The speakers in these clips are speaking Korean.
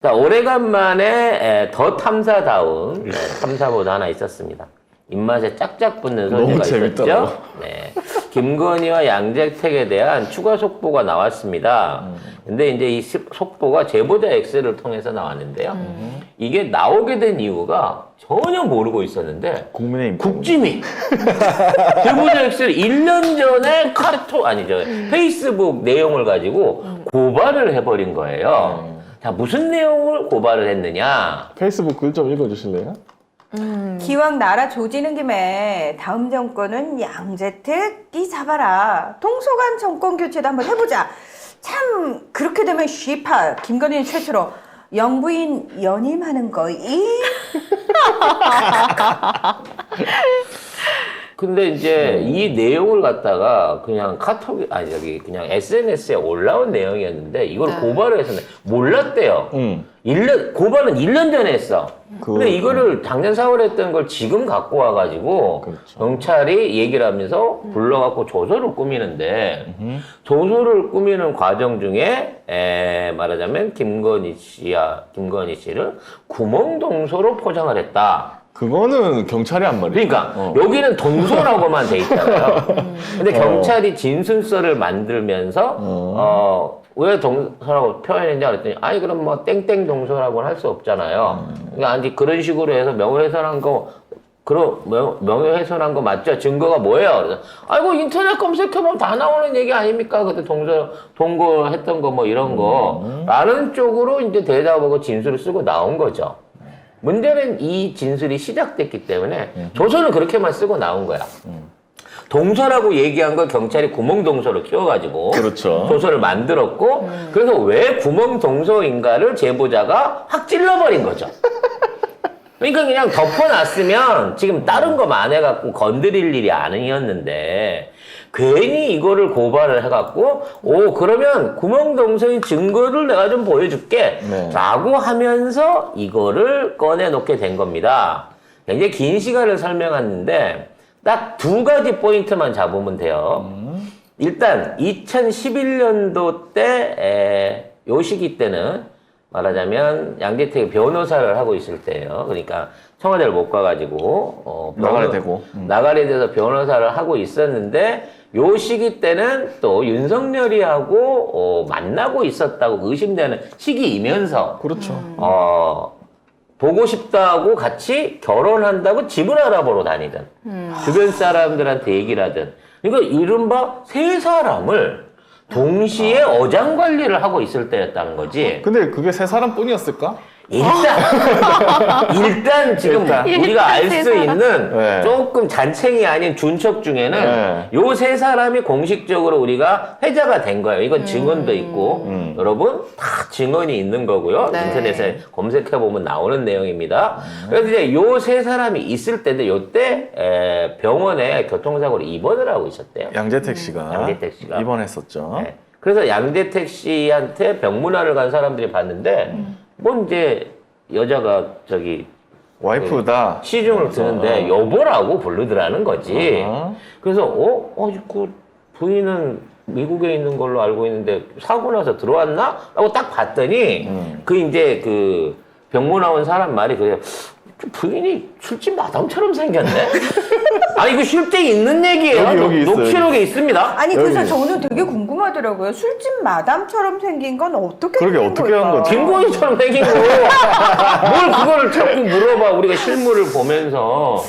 자, 오래간만에 더 탐사다운 탐사보도 하나 있었습니다. 입맛에 짝짝 붙는 소재가 있었죠. 네. 김건희와 양재택에 대한 추가 속보가 나왔습니다. 근데 이제 이 속보가 제보자 X를 통해서 나왔는데요. 이게 나오게 된 이유가 전혀 모르고 있었는데 국민의힘 국짐이 제보자 X를 1년 전에 페이스북 내용을 가지고 고발을 해버린 거예요. 자, 무슨 내용을 고발을 했느냐? 페이스북 글 좀 읽어주실래요? 기왕 나라 조지는 김에 다음 정권은 양재택이 잡아라. 동서간 정권 교체도 한번 해보자. 참 그렇게 되면 쉬파 김건희 최초로 영부인 연임하는 거이. 근데 이제 이 내용을 갖다가 그냥 그냥 SNS에 올라온 내용이었는데 이걸 고발을 했었는데 몰랐대요. 고발은 1년 전에 했어. 근데 이거를 작년 4월에 했던 걸 지금 갖고 와가지고 그렇죠. 경찰이 얘기를 하면서 불러갖고 조서를 꾸미는데 조서를 꾸미는 과정 중에 말하자면 김건희 씨를 구멍동소로 포장을 했다. 그거는 경찰이 한 말이죠. 그러니까 여기는 동서라고만 돼 있잖아요. 근데 경찰이 진술서를 만들면서 왜 동서라고 표현했냐 그랬더니 아니 그럼 뭐 땡땡 동서라고는 할 수 없잖아요. 그러니까 아니 그런 식으로 해서 명예훼손한 거 명예훼손한 거 맞죠? 증거가 뭐예요? 그래서 아이고 인터넷 검색해보면 다 나오는 얘기 아닙니까? 그때 동거했던 거 뭐 이런 거 라는 쪽으로 이제 대답하고 진술을 쓰고 나온 거죠. 문제는 이 진술이 시작됐기 때문에 조서는 그렇게만 쓰고 나온 거야. 동서라고 얘기한 걸 경찰이 구멍동서로 키워가지고 그렇죠. 조서를 만들었고 그래서 왜 구멍동서인가를 제보자가 확 찔러버린 거죠. 그러니까 그냥 덮어놨으면 지금 다른 거 만해갖고 건드릴 일이 아니었는데 괜히 이거를 고발을 해갖고 그러면 구멍동서의 증거를 내가 좀 보여줄게 라고 하면서 이거를 꺼내놓게 된 겁니다. 굉장히 긴 시간을 설명했는데 딱 두 가지 포인트만 잡으면 돼요. 일단 2011년도 때 요 시기 때는 말하자면 양재택이 변호사를 하고 있을 때예요. 그러니까 청와대를 못 가가지고 나가래 돼서 변호사를 하고 있었는데 요 시기 때는 또 윤석열이하고 만나고 있었다고 의심되는 시기이면서 그렇죠. 보고 싶다고 같이 결혼한다고 집을 알아보러 다니던 주변 사람들한테 얘기를 하던 그러니까 이른바 세 사람을 동시에 어장관리를 하고 있을 때였다는 거지. 근데 그게 세 사람뿐이었을까? 일단 지금 우리가 알 수 있는 조금 잔챙이 아닌 준척 중에는 요 세 사람이 공식적으로 우리가 회자가 된 거예요. 이건 증언도 있고 여러분 다 증언이 있는 거고요. 네. 인터넷에 검색해보면 나오는 내용입니다. 그래서 이제 요 세 사람이 있을 때인데 요때 병원에 교통사고로 입원을 하고 있었대요. 양재택 씨가 입원했었죠. 네. 그래서 양재택 씨한테 병문안을 간 사람들이 봤는데 뭐 이제 여자가 와이프다. 시중을 드는데 여보라고 부르더라는 거지. 그래서 그 부인은 미국에 있는 걸로 알고 있는데 사고 나서 들어왔나? 라고 딱 봤더니 이제 그 병문 나온 사람 말이 그래요. 부인이 술집 마담처럼 생겼네. 아니 이거 실제 있는 얘기예요. 여기 있어요. 녹취록에 있습니다. 아니 그래서 저는 되게 궁금하더라고요. 술집 마담처럼 생긴 건 어떻게 그러게 생긴 어떻게 걸까? 한 거지? 김건희처럼 생긴 거. 뭘 그거를 자꾸 물어봐. 우리가 실물을 보면서.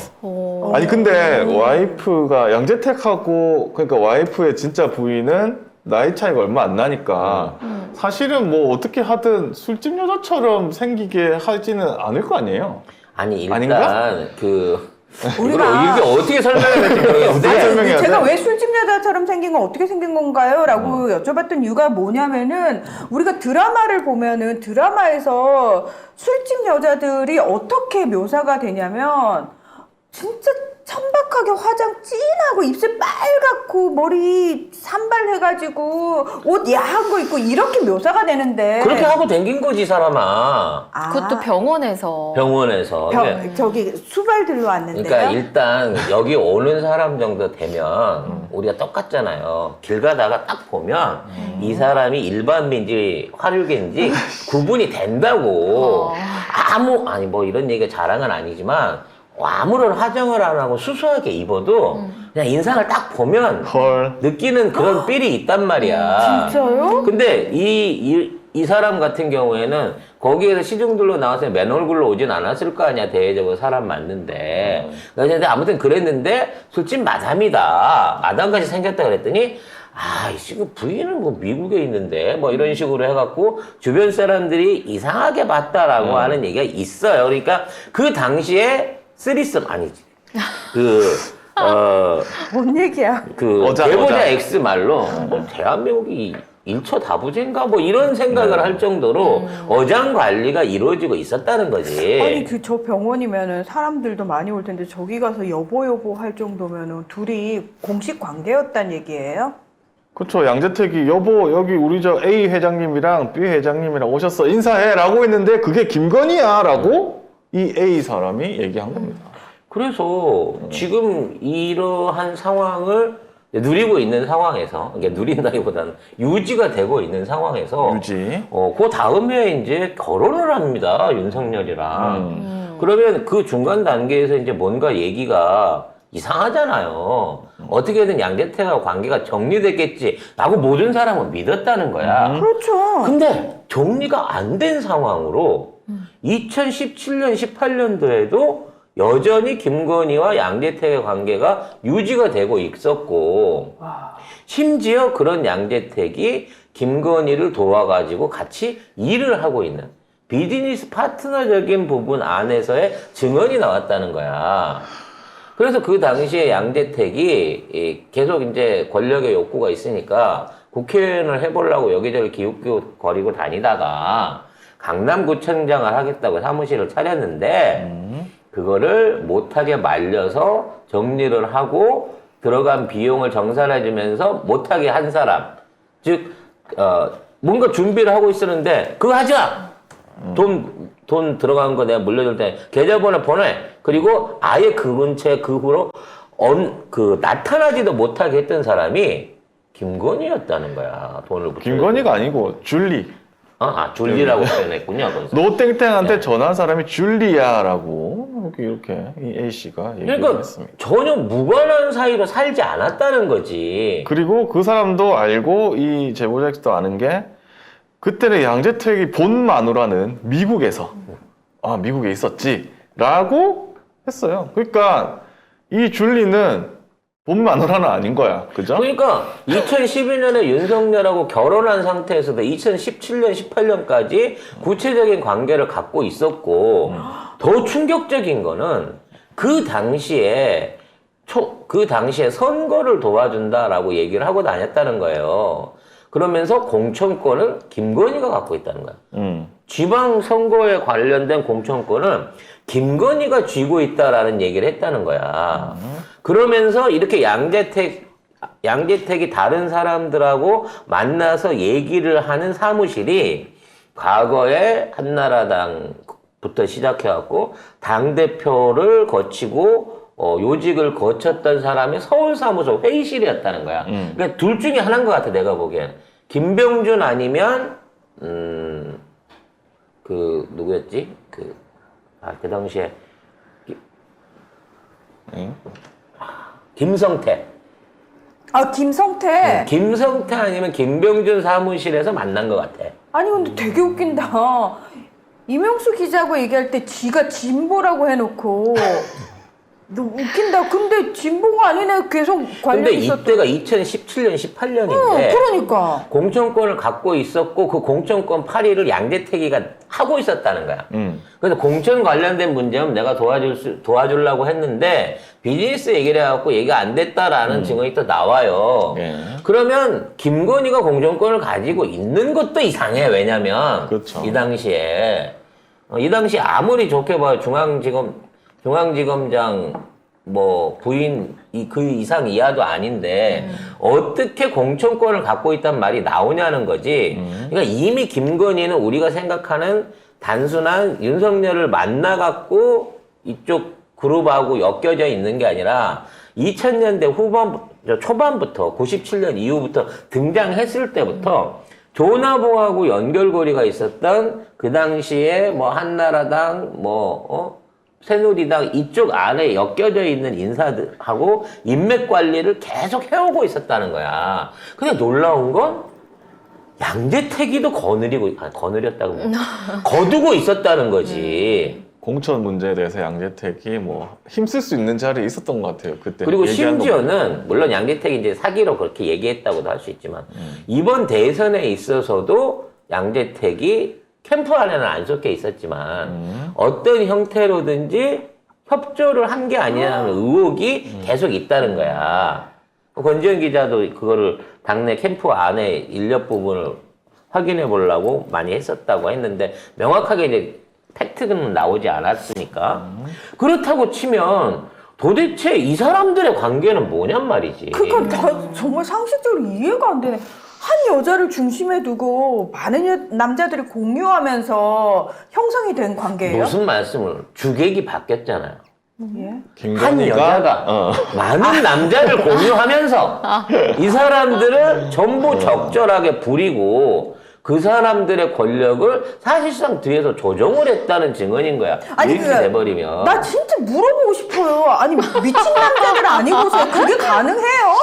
아니 근데 와이프가 양재택하고 그러니까 와이프의 진짜 부인은 나이 차이가 얼마 안 나니까 사실은 뭐 어떻게 하든 술집 여자처럼 생기게 하지는 않을 거 아니에요? 아니 일단 아닌가? 우리가 이게 어떻게 설명해야 될지 모르겠는데 설명해야 돼? 제가 왜 술집 여자처럼 생긴 건 어떻게 생긴 건가요? 라고 여쭤봤던 이유가 뭐냐면은 우리가 드라마를 보면은 드라마에서 술집 여자들이 어떻게 묘사가 되냐면 진짜 천박하게 화장 진하고 입술 빨갛고 머리 산발해가지고 옷 야한 거 입고 이렇게 묘사가 되는데 그렇게 하고 댕긴 거지, 사람아. 아, 그것도 병원에서. 병원에서. 저기 수발 들러왔는데요. 그러니까 일단 여기 오는 사람 정도 되면 우리가 똑같잖아요. 길 가다가 딱 보면 이 사람이 일반민지 화류계인지 구분이 된다고. 아니 뭐 이런 얘기가 자랑은 아니지만 아무런 화장을 안 하고 수수하게 입어도 그냥 인상을 딱 보면 헐. 느끼는 그런 삘이 있단 말이야. 진짜요? 근데 이 사람 같은 경우에는 거기에서 시중들로 나와서 맨 얼굴로 오진 않았을 거 아니야. 대외적으로 사람 맞는데. 근데 아무튼 그랬는데 술집 마담이다. 마담같이 생겼다 그랬더니 이 지금 부인은 뭐 미국에 있는데 뭐 이런 식으로 해갖고 주변 사람들이 이상하게 봤다라고 하는 얘기가 있어요. 그러니까 그 당시에 쓰리썸 아니지. 뭔 얘기야? 어장. 대보자 X 말로 뭐 대한민국이 일처 다부제인가 뭐 이런 생각을 할 정도로 어장 관리가 이루어지고 있었다는 거지. 아니 저 병원이면은 사람들도 많이 올 텐데 저기 가서 여보 할 정도면은 둘이 공식 관계였단 얘기예요? 그쵸. 양재택이 여보 여기 우리 저 A 회장님이랑 B 회장님이랑 오셨어 인사해라고 했는데 그게 김건희야라고 이 A 사람이 얘기한 겁니다. 그래서 지금 이러한 상황을 누리고 있는 상황에서, 이게 누린다기보다는 유지가 되고 있는 상황에서, 유지. 그 다음에 이제 결혼을 합니다, 윤석열이랑. 그러면 그 중간 단계에서 이제 뭔가 얘기가 이상하잖아요. 어떻게든 양재택하고 관계가 정리됐겠지라고 모든 사람은 믿었다는 거야. 그렇죠. 근데 정리가 안 된 상황으로 2017년, 18년도에도 여전히 김건희와 양재택의 관계가 유지가 되고 있었고, 심지어 그런 양재택이 김건희를 도와가지고 같이 일을 하고 있는 비즈니스 파트너적인 부분 안에서의 증언이 나왔다는 거야. 그래서 그 당시에 양재택이 계속 이제 권력의 욕구가 있으니까 국회의원을 해보려고 여기저기 기웃기웃거리고 다니다가 강남구청장을 하겠다고 사무실을 차렸는데 그거를 못하게 말려서 정리를 하고 들어간 비용을 정산해주면서 못하게 한 사람. 즉, 뭔가 준비를 하고 있었는데 그거 하지 마! 돈 들어간 거 내가 물려줄 때 계좌번호 보내. 그리고 아예 그 근처에 그 후로 나타나지도 못하게 했던 사람이 김건희였다는 거야. 돈을 붙여. 김건희가 아니고 줄리. 줄리라고 표현했군요. 거기서. 노땡땡한테 전화한 사람이 줄리아라고 이렇게 이 A 씨가 얘기를 그러니까 했습니다. 전혀 무관한 사이로 살지 않았다는 거지. 그리고 그 사람도 알고 이 제보자 X도 아는 게 그때는 양재택이 본 마누라는 미국에서 미국에 있었지라고 했어요. 그러니까 이 줄리는 본 마누라는 아닌 거야, 그죠? 그러니까 2012년에 윤석열하고 결혼한 상태에서도 2017년, 18년까지 구체적인 관계를 갖고 있었고 더 충격적인 거는 그 당시에 선거를 도와준다라고 얘기를 하고 다녔다는 거예요. 그러면서 공천권을 김건희가 갖고 있다는 거야. 지방선거에 관련된 공천권은 김건희가 쥐고 있다라는 얘기를 했다는 거야. 그러면서 이렇게 양재택이 다른 사람들하고 만나서 얘기를 하는 사무실이 과거에 한나라당부터 시작해갖고 당대표를 거치고 요직을 거쳤던 사람의 서울사무소 회의실이었다는 거야. 그러니까 둘 중에 하나인 것 같아, 내가 보기엔. 김병준 아니면, 누구였지? 그 당시에. 김성태. 김성태. 김성태 아니면 김병준 사무실에서 만난 것 같아. 아니 근데 되게 웃긴다. 이명수 기자하고 얘기할 때 지가 진보라고 해놓고 너 웃긴다. 근데 진보가 아니네. 계속 근데 관련이 있었던. 이때가 2017년, 18년인데 그러니까. 공천권을 갖고 있었고 그 공천권 파리를 양재택이가 하고 있었다는 거야. 그래서 공천 관련된 문제는 내가 도와주려고 했는데 비즈니스 얘기를 해갖고 얘기가 안 됐다라는 증언이 또 나와요. 예. 그러면 김건희가 공천권을 가지고 있는 것도 이상해. 왜냐면 그렇죠. 이 당시에 아무리 좋게 봐요. 중앙지검장 뭐 부인 그 이상 이하도 아닌데 어떻게 공천권을 갖고 있단 말이 나오냐는 거지. 그러니까 이미 김건희는 우리가 생각하는 단순한 윤석열을 만나갖고 이쪽 그룹하고 엮여져 있는 게 아니라 2000년대 초반부터 97년 이후부터 등장했을 때부터 조나봉하고 연결고리가 있었던 그 당시에 뭐 한나라당 새누리당 이쪽 안에 엮여져 있는 인사들하고 인맥 관리를 계속 해오고 있었다는 거야. 근데 놀라운 건 양재택이도 거느렸다고 거두고 있었다는 거지. 공천 문제에 대해서 양재택이 뭐 힘쓸 수 있는 자리에 있었던 것 같아요. 그때. 그리고 얘기한 거 심지어는 물론 양재택이 이제 사기로 그렇게 얘기했다고도 할 수 있지만 이번 대선에 있어서도 양재택이 캠프 안에는 안 섞여 있었지만 어떤 형태로든지 협조를 한 게 아니냐는 의혹이 계속 있다는 거야. 권지현 기자도 그거를 당내 캠프 안에 인력 부분을 확인해 보려고 많이 했었다고 했는데 명확하게 이제 팩트는 나오지 않았으니까. 그렇다고 치면 도대체 이 사람들의 관계는 뭐냔 말이지. 그러니까 나 정말 상식적으로 이해가 안 되네. 한 여자를 중심에 두고 많은 남자들이 공유하면서 형성이 된 관계예요? 무슨 말씀을 주객이 바뀌었잖아요. 예? 한 김건희가 여자가 많은 남자를 공유하면서 이 사람들을 전부 적절하게 부리고 그 사람들의 권력을 사실상 뒤에서 조종을 했다는 증언인 거야. 아니, 이렇게 돼버리면. 나 진짜 물어보고 싶어요. 아니 미친 남자들 아니고서 그게 가능해요?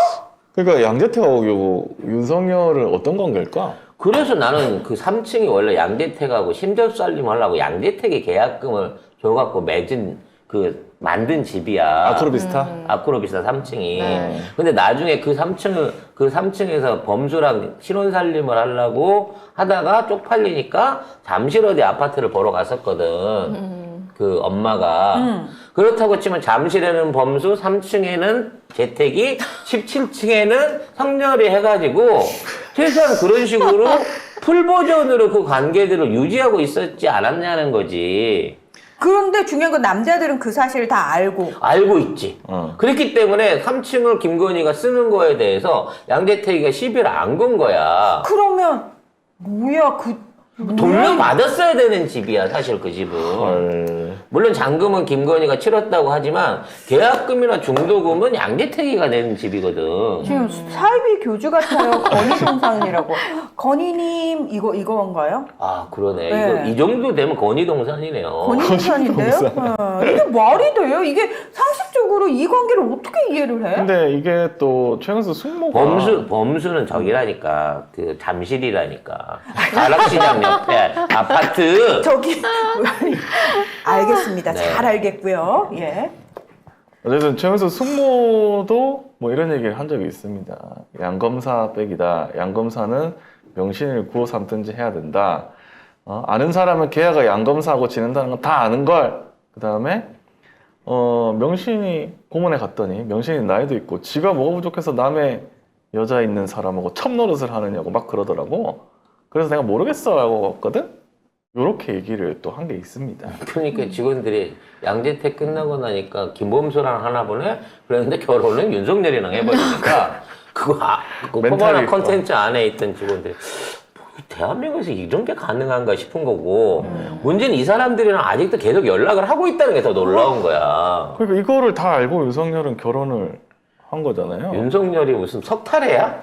그러니까 양재택하고 윤석열은 어떤 관계일까? 그래서 나는 그 3층이 원래 양재택하고 심접살림 하려고 양재택에 계약금을 줘갖고 만든 집이야. 아크로비스타? 아크로비스타 3층이. 네. 근데 나중에 그 3층에서 범수랑 신혼살림을 하려고 하다가 쪽팔리니까 잠실 어디 아파트를 보러 갔었거든. 그 엄마가. 그렇다고 치면 잠실에는 범수, 3층에는 재택이, 17층에는 성렬이 해가지고 최소한 그런 식으로 풀버전으로 그 관계들을 유지하고 있었지 않았냐는 거지. 그런데 중요한 건 남자들은 그 사실을 다 알고 있지. 그렇기 때문에 3층을 김건희가 쓰는 거에 대해서 양재택이가 시비를 안 건 거야. 그러면 뭐야 돌려받았어야 되는 집이야, 사실 그 집은. 헐. 물론 잔금은 김건희가 치렀다고 하지만 계약금이나 중도금은 양재택이가 낸 집이거든. 지금 사이비 교주 같아요. 건희동산이라고. 건희님 이거인가요? 아, 그러네. 네. 이 정도 되면 건희동산이네요. 건희동산인데요? 이게 말이 돼요? 이게 상식적으로 이 관계를 어떻게 이해를 해? 근데 이게 또 최근에 승모가 범수는 저기라니까. 그 잠실이라니까. 가락시장 옆에 아파트. 저기 알겠습니다. 네. 잘 알겠고요. 예. 어쨌든 최근에 승모도 뭐 이런 얘기를 한 적이 있습니다. 양 검사 백이다. 양 검사는 명신을 구워 삼든지 해야 된다. 아는 사람은 걔가 양 검사하고 지낸다는 건 다 아는 걸. 그 다음에 명신이 고문에 갔더니 명신이 나이도 있고 지가 뭐가 부족해서 남의 여자 있는 사람하고 첩노릇을 하느냐고 막 그러더라고. 그래서 내가 모르겠어 하고 했거든. 요렇게 얘기를 또 한 게 있습니다. 그러니까 직원들이 양재택 끝나고 나니까 김범수랑 하나 보네? 그랬는데 결혼은 윤석열이랑 해버리니까 그거 그 멘탈이 포괄한 있고. 컨텐츠 안에 있던 직원들이 대한민국에서 이런 게 가능한가 싶은 거고 문제는 이 사람들이랑 아직도 계속 연락을 하고 있다는 게 더 놀라운 거야. 그러니까 이거를 다 알고 윤석열은 결혼을 한 거잖아요. 윤석열이 무슨 석탈해야?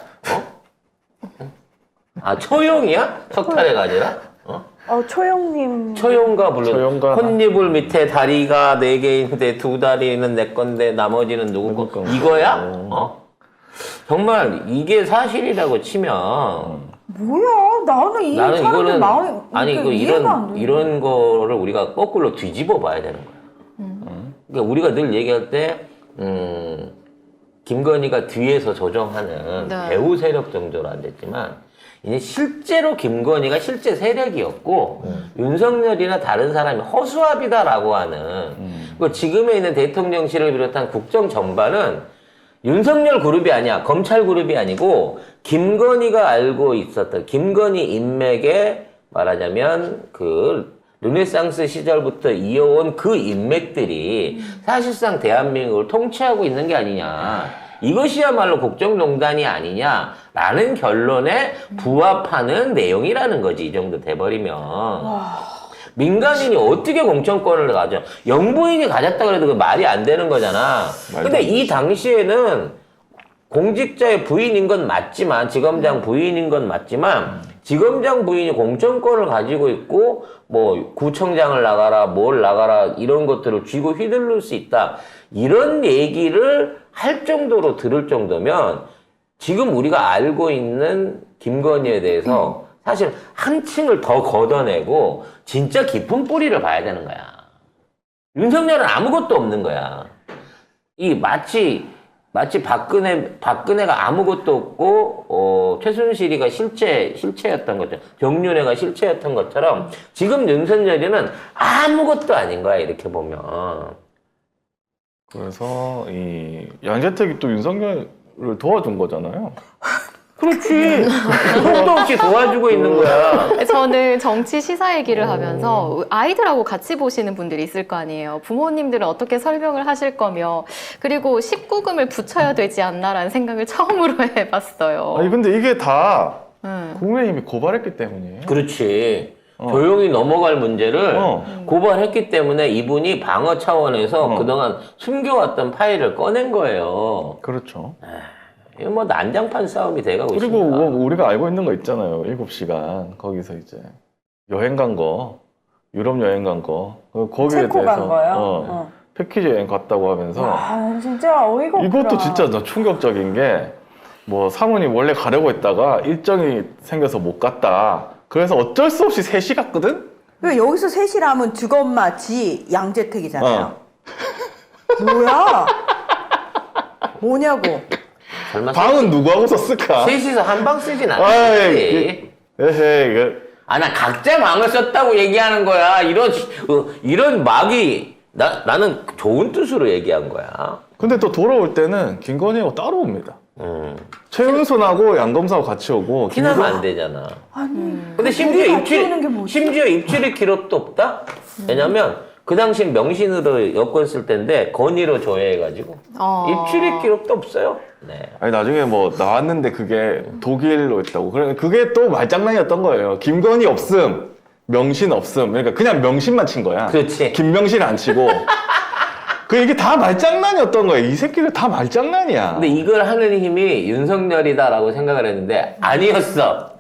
아 초용이야? 석탈해가 아니라? 초영님. 초용가 물론 초용가. 콧니불 밑에 다리가 4개인데 2다리는 내 건데 나머지는 누구 거? 이거야? 정말 이게 사실이라고 치면 뭐야? 나는 이 나는 사람들 이거는 마음이 아니 그 이해가 안 돼. 이런 거를 우리가 거꾸로 뒤집어 봐야 되는 거야. 그러니까 우리가 늘 얘기할 때 김건희가 뒤에서 조정하는 네. 배후 세력 정도로 안 됐지만 이제 실제로 김건희가 실제 세력이었고 윤석열이나 다른 사람이 허수아비다라고 하는 그 지금에 있는 대통령실을 비롯한 국정 전반은 윤석열 그룹이 아니야. 검찰 그룹이 아니고 김건희가 알고 있었던 김건희 인맥에 말하자면 그 르네상스 시절부터 이어온 그 인맥들이 사실상 대한민국을 통치하고 있는 게 아니냐. 이것이야말로 국정농단이 아니냐라는 결론에 부합하는 내용이라는 거지. 이 정도 돼버리면. 민간인이 어떻게 공천권을 가져? 영부인이 가졌다 그래도 그 말이 안 되는 거잖아. 근데 이 당시에는 공직자의 부인인 건 맞지만, 지검장 부인인 건 맞지만, 지검장 부인이 공천권을 가지고 있고, 뭐, 구청장을 나가라, 뭘 나가라, 이런 것들을 쥐고 휘둘릴 수 있다. 이런 얘기를 할 정도로 들을 정도면, 지금 우리가 알고 있는 김건희에 대해서 사실 한층을 더 걷어내고, 진짜 깊은 뿌리를 봐야 되는 거야. 윤석열은 아무것도 없는 거야. 마치 박근혜가 아무것도 없고, 최순실이가 실체였던 것처럼, 정윤회가 실체였던 것처럼, 지금 윤석열이는 아무것도 아닌 거야, 이렇게 보면. 그래서 이 양재택이 또 윤석열을 도와준 거잖아요. 그렇지. 그것도 없이 도와주고 있는 거야. 저는 정치 시사 얘기를 하면서 아이들하고 같이 보시는 분들이 있을 거 아니에요. 부모님들은 어떻게 설명을 하실 거며, 그리고 19금을 붙여야 되지 않나라는 생각을 처음으로 해봤어요. 아니 근데 이게 다 국민의힘이 고발했기 때문이에요. 그렇지. 조용히 넘어갈 문제를 고발했기 때문에 이분이 방어 차원에서 그동안 숨겨왔던 파일을 꺼낸 거예요. 그렇죠. 이거 뭐 난장판 싸움이 돼가고 그리고 있습니다. 뭐 우리가 알고 있는 거 있잖아요. 7시간 거기서 이제 여행 간 거, 유럽 여행 간 거, 거기에 체코 대해서 간 거요? 패키지 여행 갔다고 하면서 아, 진짜 어이가 없더라. 이것도 진짜 나 충격적인 게 뭐 사모님 원래 가려고 했다가 일정이 생겨서 못 갔다. 그래서 어쩔 수 없이 셋이 갔거든? 왜 여기서 셋이라면 주엄마, 지, 양재택이잖아요. 뭐야? 뭐냐고. 설마 방은 누구하고 썼을까? 셋이서 한 방 쓰진 아이, 않겠지. 에헤이, 이거. 나 각자 방을 썼다고 얘기하는 거야. 이런 막이, 나는 좋은 뜻으로 얘기한 거야. 근데 또 돌아올 때는 김건희하고 따로 옵니다. 최은순하고 양검사하고 같이 오고. 티나면 안 되잖아. 아니. 근데 둘이 같이 오는 게 뭐지? 심지어 입출입 기록도 없다? 왜냐면, 그 당시 명신으로 여권 쓸 때인데, 건의로 조회해가지고, 입출입 기록도 없어요. 네. 아니 나중에 뭐 나왔는데 그게 독일로 있다고. 그게 또 말장난이었던 거예요. 김건희 없음, 명신 없음. 그러니까 그냥 명신만 친 거야. 그렇지. 김명신 안 치고. 이게 다 말장난이었던 거예요. 이 새끼들 다 말장난이야. 근데 이걸 하는 힘이 윤석열이다라고 생각을 했는데, 아니었어.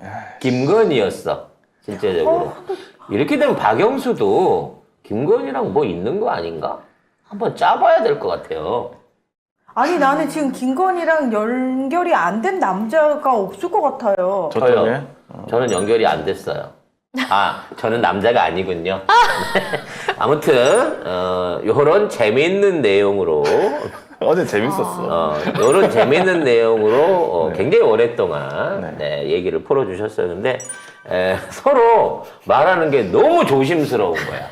김건희였어. 실제적으로. 이렇게 되면 박영수도 김건희랑 뭐 있는 거 아닌가? 한번 짜봐야 될 것 같아요. 아니 나는 지금 김건희랑 연결이 안 된 남자가 없을 것 같아요. 저쪽에. 저는 연결이 안 됐어요. 저는 남자가 아니군요. 아무튼 요런 재미있는 내용으로 어제 재밌었어. 요런 재미있는 내용으로 굉장히 오랫동안 네. 네, 얘기를 풀어주셨었는데 서로 말하는 게 너무 조심스러운 거야.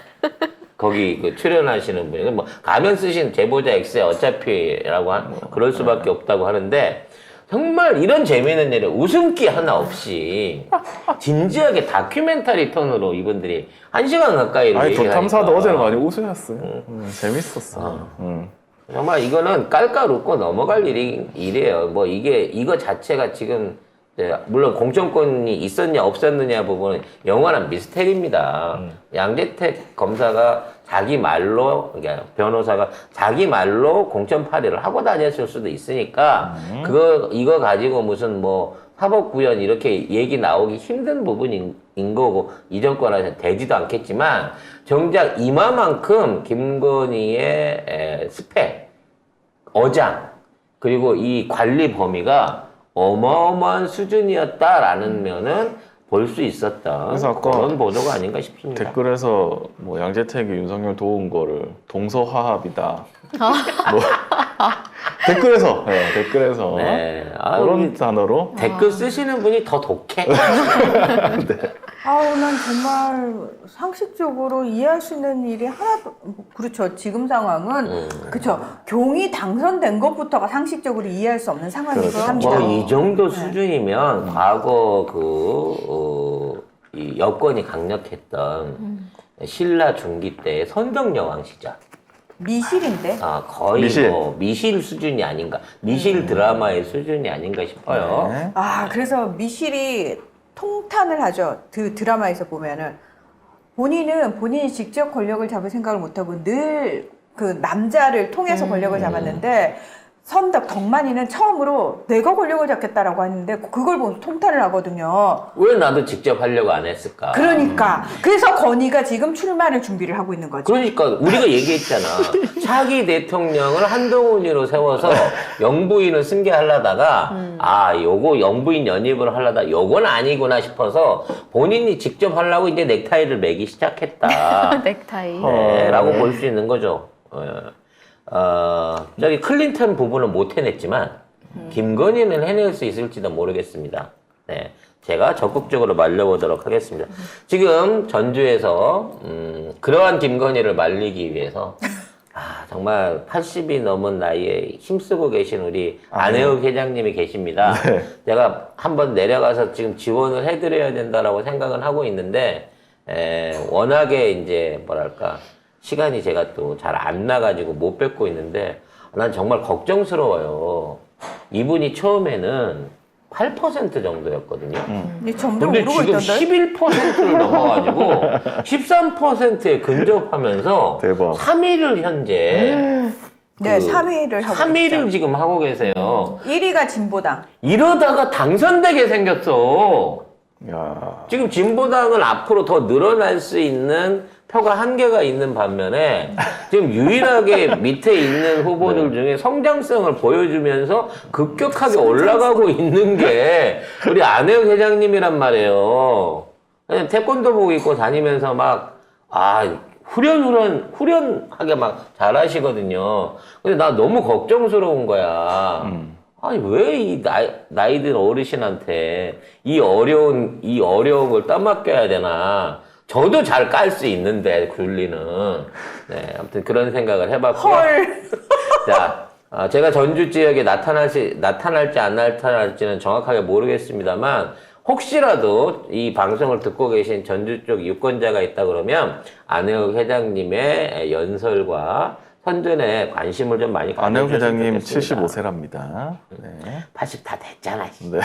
거기 그 출연하시는 분이 뭐 가면 쓰신 제보자 X에 어차피라고 그럴 수밖에 없다고 하는데 정말 이런 재미있는 일에 웃음기 하나 없이 진지하게 다큐멘터리 톤으로 이분들이 1시간 가까이 아니 저 얘기하니까 탐사도 어제는 많이 웃으셨어요. 재밌었어. 정말 이거는 깔깔 웃고 넘어갈 일이에요. 뭐 이거 자체가 지금 물론 공천권이 있었냐 없었느냐 부분은 영원한 미스테리입니다. 양재택 검사가 자기 말로, 그러니까 변호사가 자기 말로 공천 파리를 하고 다녔을 수도 있으니까 이거 가지고 무슨 뭐 사법구현 이렇게 얘기 나오기 힘든 부분인 거고 이 정권에서 되지도 않겠지만 정작 이마만큼 김건희의 스펙, 어장 그리고 이 관리 범위가 어마어마한 수준이었다라는 면은 볼 수 있었던 그래서 아까 그런 보도가 아닌가 싶습니다. 댓글에서 뭐 양재택이 윤석열 도운 거를 동서화합이다. 뭐 댓글에서 네. 그런 단어로 댓글 쓰시는 분이 더 독해. 아우 난 정말 상식적으로 이해할 수 있는 일이 하나도 그렇죠. 지금 상황은 그렇죠. 경이 당선된 것부터가 상식적으로 이해할 수 없는 상황이긴 그렇죠. 합니다. 이 정도 수준이면 과거 이 여권이 강력했던 신라 중기 때의 선덕여왕 시절. 미실인데. 아, 거의 미실. 뭐 미실 수준이 아닌가. 미실 드라마의 수준이 아닌가 싶어요. 네. 아, 그래서 미실이 통탄을 하죠. 그 드라마에서 보면은 본인은 본인이 직접 권력을 잡을 생각을 못하고 늘 그 남자를 통해서 권력을 잡았는데 선덕 덕만이는 처음으로 내가 권력을 잡겠다라고 하는데 그걸 보면서 통탄을 하거든요. 왜 나도 직접 하려고 안 했을까? 그러니까 그래서 건의가 지금 출마를 준비를 하고 있는 거죠. 그러니까 우리가 얘기했잖아. 차기 대통령을 한동훈이로 세워서 영부인을 승계하려다가 아 요거 영부인 연입을 하려다 요건 아니구나 싶어서 본인이 직접 하려고 이제 넥타이를 매기 시작했다. 넥타이. 네, 라고 볼 수 있는 거죠. 저기 클린턴 부부는 못 해냈지만 김건희는 해낼 수 있을지도 모르겠습니다. 네, 제가 적극적으로 말려보도록 하겠습니다. 지금 전주에서 그러한 김건희를 말리기 위해서 정말 80이 넘은 나이에 힘쓰고 계신 우리 안혜욱 회장님이 계십니다. 네. 제가 한번 내려가서 지금 지원을 해드려야 된다라고 생각은 하고 있는데 워낙에 이제 뭐랄까 시간이 제가 또 잘 안 나가지고 못 뵙고 있는데 난 정말 걱정스러워요. 이분이 처음에는 8% 정도였거든요. 근데 점점 근데 오르고 지금 있던데. 11%를 넘어가지고 13%에 근접하면서 대박. 3위를 현재 네, 3위를 하고 3위를 있죠. 지금 하고 계세요. 1위가 진보당. 이러다가 당선되게 생겼어. 야. 지금 진보당은 앞으로 더 늘어날 수 있는 표가 한계가 있는 반면에 지금 유일하게 밑에 있는 후보들 중에 성장성을 보여주면서 급격하게 올라가고 있는 게 우리 안혜영 회장님이란 말이에요. 그냥 태권도복 입고 다니면서 후련하게 막 잘하시거든요. 근데 나 너무 걱정스러운 거야. 아니, 왜 이 나이든 어르신한테 이 어려운 걸 떠맡겨야 되나. 저도 잘 깔 수 있는데, 굴리는. 네, 아무튼 그런 생각을 해봤고요. 헐. 자, 제가 전주 지역에 나타날지 안 나타날지는 정확하게 모르겠습니다만, 혹시라도 이 방송을 듣고 계신 전주 쪽 유권자가 있다 그러면, 안혜욱 회장님의 연설과 선전에 관심을 좀 많이 안혜욱 가져주셨으면 회장님 좋겠습니다. 75세랍니다. 네. 80 다 됐잖아. 네.